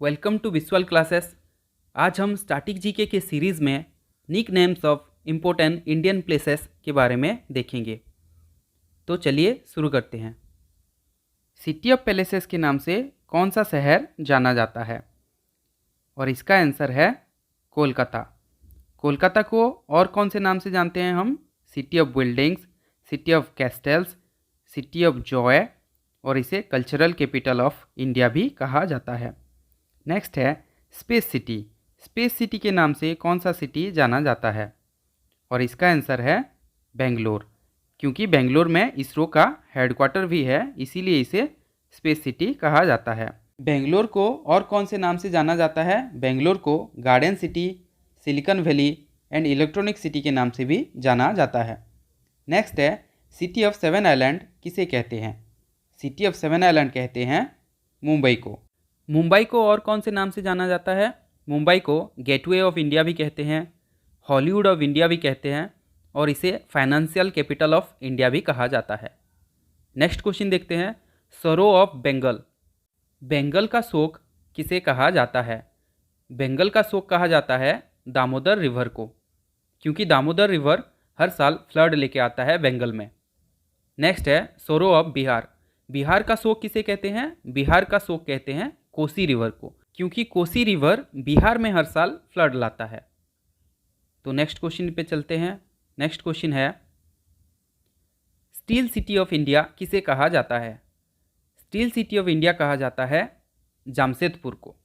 Welcome to visual classes. आज हम static GK के सीरीज़ में nicknames of important Indian places के बारे में देखेंगे। तो चलिए शुरू करते हैं। सिटी ऑफ पैलेसेस के नाम से कौन सा शहर जाना जाता है? और इसका आंसर है कोलकाता। कोलकाता को और कौन से नाम से जानते हैं हम? City of buildings, city of castles, city of joy, और इसे कल्चरल कैपिटल ऑफ इंडिया भी कहा जाता है। नेक्स्ट है स्पेस सिटी। स्पेस सिटी के नाम से कौन सा सिटी जाना जाता है? और इसका आंसर है बेंगलोर, क्योंकि बेंगलोर में इसरो का हेडक्वार्टर भी है, इसीलिए इसे स्पेस सिटी कहा जाता है। बेंगलोर को और कौन से नाम से जाना जाता है? बेंगलोर को garden city, silicon valley and electronic city के नाम से भी जाना जाता है। नेक्स्ट है सिटी ऑफ सेवन आइलैंड किसे कहते हैं? सिटी ऑफ सेवन आइलैंड कहते हैं मुंबई को। मुंबई को और कौन से नाम से जाना जाता है? मुंबई को गेटवे ऑफ इंडिया भी कहते हैं, हॉलीवुड ऑफ इंडिया भी कहते हैं, और इसे फाइनेंशियल कैपिटल ऑफ इंडिया भी कहा जाता है। नेक्स्ट क्वेश्चन देखते हैं। सरो ऑफ बंगाल। बंगाल का शोक किसे कहा जाता है? बंगाल का शोक कहा जाता है दामोदर रिवर को, क्योंकि दामोदर रिवर हर साल फ्लड लेके आता है बंगाल में। नेक्स्ट है सरो ऑफ बिहार। बिहार का शोक किसे कहते हैं? बिहार का शोक कहते हैं कोसी रिवर को, क्योंकि कोसी रिवर बिहार में हर साल फ्लड लाता है। तो नेक्स्ट क्वेश्चन पे चलते हैं। नेक्स्ट क्वेश्चन है स्टील सिटी ऑफ इंडिया किसे कहा जाता है? स्टील सिटी ऑफ इंडिया कहा जाता है जामशेदपुर को,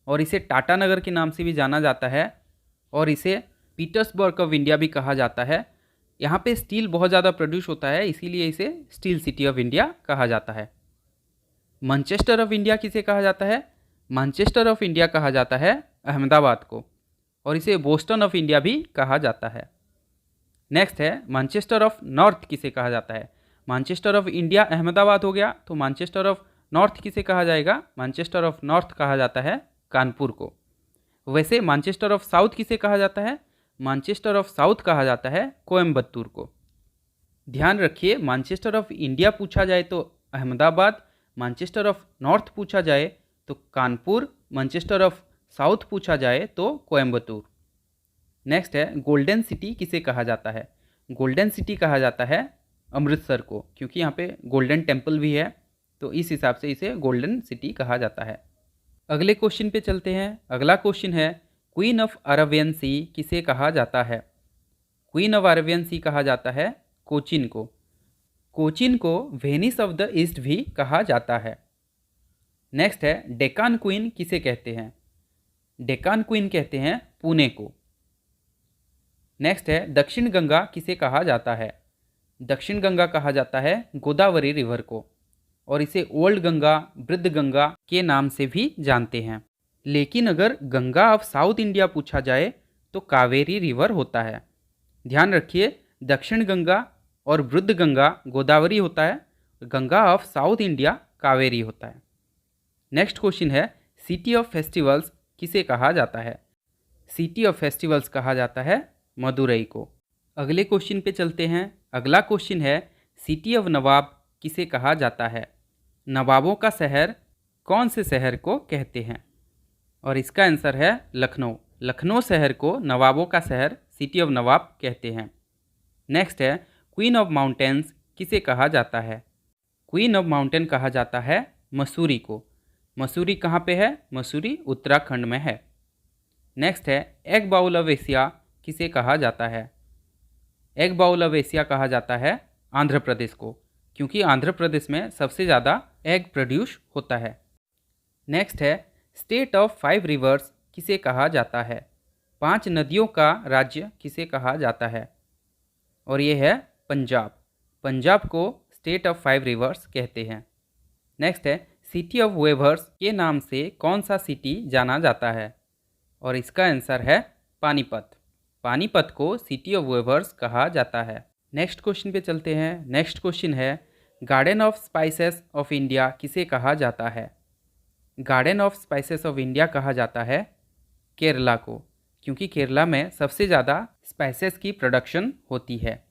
और इसे टाटा नगर के नाम से भी जाना जाता है, और इसे पीटर्सबर्ग ऑफ इंडिया भी कहा जाता है। यहाँ पे स्टील बहुत ज़्यादा प्रोड्यूस होता है, इसीलिए इसे स्टील सिटी ऑफ इंडिया कहा जाता है। मैनचेस्टर ऑफ इंडिया किसे कहा जाता है? मैनचेस्टर ऑफ इंडिया कहा जाता है अहमदाबाद को, और इसे बोस्टन ऑफ इंडिया भी कहा जाता है। नेक्स्ट है मैनचेस्टर ऑफ नॉर्थ किसे कहा जाता है? मैनचेस्टर ऑफ इंडिया अहमदाबाद हो गया, तो मैनचेस्टर ऑफ नॉर्थ किसे कहा जाएगा? मैनचेस्टर ऑफ नॉर्थ कहा जाता है कानपुर को। वैसे मैनचेस्टर ऑफ साउथ किसे कहा जाता है? मैनचेस्टर ऑफ साउथ कहा जाता है कोयम्बतूर को। ध्यान रखिए, मैनचेस्टर ऑफ इंडिया पूछा जाए तो अहमदाबाद, मैनचेस्टर ऑफ नॉर्थ पूछा जाए तो कानपुर, मैनचेस्टर ऑफ साउथ पूछा जाए तो कोयम्बतूर। नेक्स्ट है गोल्डन सिटी किसे कहा जाता है? गोल्डन सिटी कहा जाता है अमृतसर को, क्योंकि यहाँ पे गोल्डन टेम्पल भी है, तो इस हिसाब से इसे गोल्डन सिटी कहा जाता है। अगले क्वेश्चन पे चलते हैं। अगला क्वेश्चन है क्वीन ऑफ अरेबियन सी किसे कहा जाता है? क्वीन ऑफ अरेबियन सी कहा जाता है कोचिन को। कोचिन को वेनिस ऑफ द ईस्ट भी कहा जाता है। नेक्स्ट है डेक्कन क्वीन किसे कहते हैं? डेक्कन क्वीन कहते हैं पुणे को। नेक्स्ट है दक्षिण गंगा किसे कहा जाता है? दक्षिण गंगा कहा जाता है गोदावरी रिवर को, और इसे ओल्ड गंगा, वृद्ध गंगा के नाम से भी जानते हैं। लेकिन अगर गंगा ऑफ साउथ इंडिया पूछा जाए तो कावेरी रिवर होता है। ध्यान रखिए, दक्षिण गंगा और वृद्ध गंगा गोदावरी होता है, Ganga of south India Kaveri होता है। नेक्स्ट क्वेश्चन है सिटी ऑफ फेस्टिवल्स किसे कहा जाता है? सिटी ऑफ फेस्टिवल्स कहा जाता है मदुरई को। अगले क्वेश्चन पे चलते हैं। अगला क्वेश्चन है सिटी ऑफ नवाब किसे कहा जाता है? नवाबों का शहर कौन से शहर को कहते हैं? और इसका आंसर है लखनऊ। लखनऊ शहर को नवाबों का शहर, सिटी ऑफ नवाब कहते हैं। नेक्स्ट है क्वीन ऑफ माउंटेन्स किसे कहा जाता है? क्वीन ऑफ माउंटेन कहा जाता है मसूरी को। मसूरी कहाँ पे है? मसूरी उत्तराखंड में है। नेक्स्ट है एग बाउल ऑफ एशिया किसे कहा जाता है? एग बाउल ऑफ एशिया कहा जाता है आंध्र प्रदेश को, क्योंकि आंध्र प्रदेश में सबसे ज़्यादा एग प्रोड्यूस होता है। नेक्स्ट है स्टेट ऑफ 5 रिवर्स किसे कहा जाता है? 5 नदियों का राज्य किसे कहा जाता है? और ये है पंजाब। पंजाब को स्टेट ऑफ 5 रिवर्स कहते हैं। नेक्स्ट है सिटी ऑफ वेवर्स के नाम से कौन सा सिटी जाना जाता है? और इसका आंसर है पानीपत। पानीपत को सिटी ऑफ वेवर्स कहा जाता है। नेक्स्ट क्वेश्चन पे चलते हैं। नेक्स्ट क्वेश्चन है garden of spices of India किसे कहा जाता है? Garden of spices of India कहा जाता है केरला को, क्योंकि केरला में सबसे ज़्यादा स्पाइसेस की प्रोडक्शन होती है।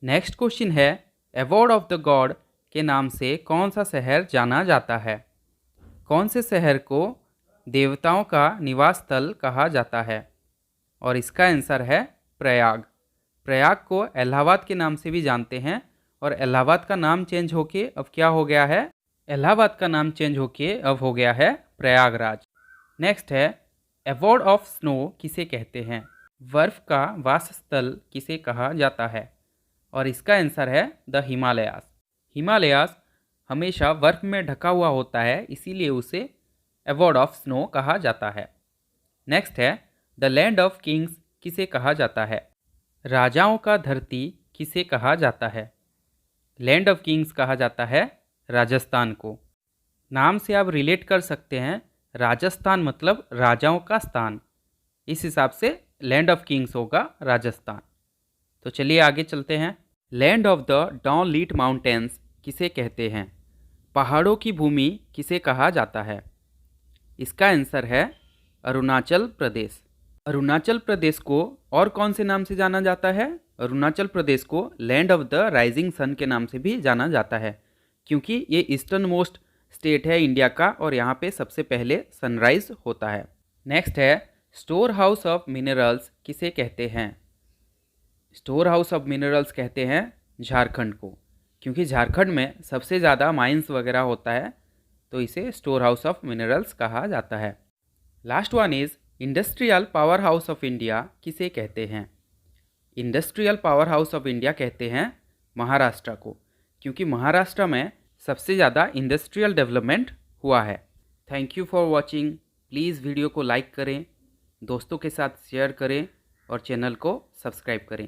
नेक्स्ट क्वेश्चन है अवार्ड ऑफ द गॉड के नाम से कौन सा शहर जाना जाता है? कौन से शहर को देवताओं का निवास स्थल कहा जाता है? और इसका आंसर है प्रयाग। प्रयाग को इलाहाबाद के नाम से भी जानते हैं और इलाहाबाद का नाम चेंज होके अब क्या हो गया है? इलाहाबाद का नाम चेंज होके अब हो गया है प्रयागराज। नेक्स्ट है, अवॉर्ड ऑफ स्नो किसे कहते हैं? बर्फ का वासस्थल किसे कहा जाता है? और इसका आंसर है द हिमालयास। हिमालयास हमेशा बर्फ में ढका हुआ होता है, इसीलिए उसे अवॉर्ड ऑफ स्नो कहा जाता है। नेक्स्ट है, द लैंड ऑफ किंग्स किसे कहा जाता है? राजाओं का धरती किसे कहा जाता है? लैंड ऑफ किंग्स कहा जाता है राजस्थान को। नाम से आप रिलेट कर सकते हैं, राजस्थान मतलब राजाओं का स्थान, इस हिसाब से लैंड ऑफ किंग्स होगा राजस्थान। तो चलिए आगे चलते हैं। Land of the dawn lit mountains किसे कहते हैं? पहाड़ों की भूमि किसे कहा जाता है? इसका आंसर है अरुणाचल प्रदेश। अरुणाचल प्रदेश को और कौन से नाम से जाना जाता है? अरुणाचल प्रदेश को land of the rising sun के नाम से भी जाना जाता है, क्योंकि ये ईस्टर्न मोस्ट स्टेट है इंडिया का और यहाँ पे सबसे पहले सनराइज होता है। नेक्स्ट है, स्टोर हाउस ऑफ मिनरल्स किसे कहते हैं? स्टोर हाउस ऑफ मिनरल्स कहते हैं झारखंड को, क्योंकि झारखंड में सबसे ज़्यादा माइंस वगैरह होता है, तो इसे स्टोर हाउस ऑफ मिनरल्स कहा जाता है। Last one is industrial power house of India किसे कहते हैं? Industrial power house of India कहते हैं महाराष्ट्र को, क्योंकि महाराष्ट्र में सबसे ज़्यादा इंडस्ट्रियल डेवलपमेंट हुआ है। Thank you for watching. Please video को लाइक करें, दोस्तों के साथ शेयर करें और चैनल को सब्सक्राइब करें।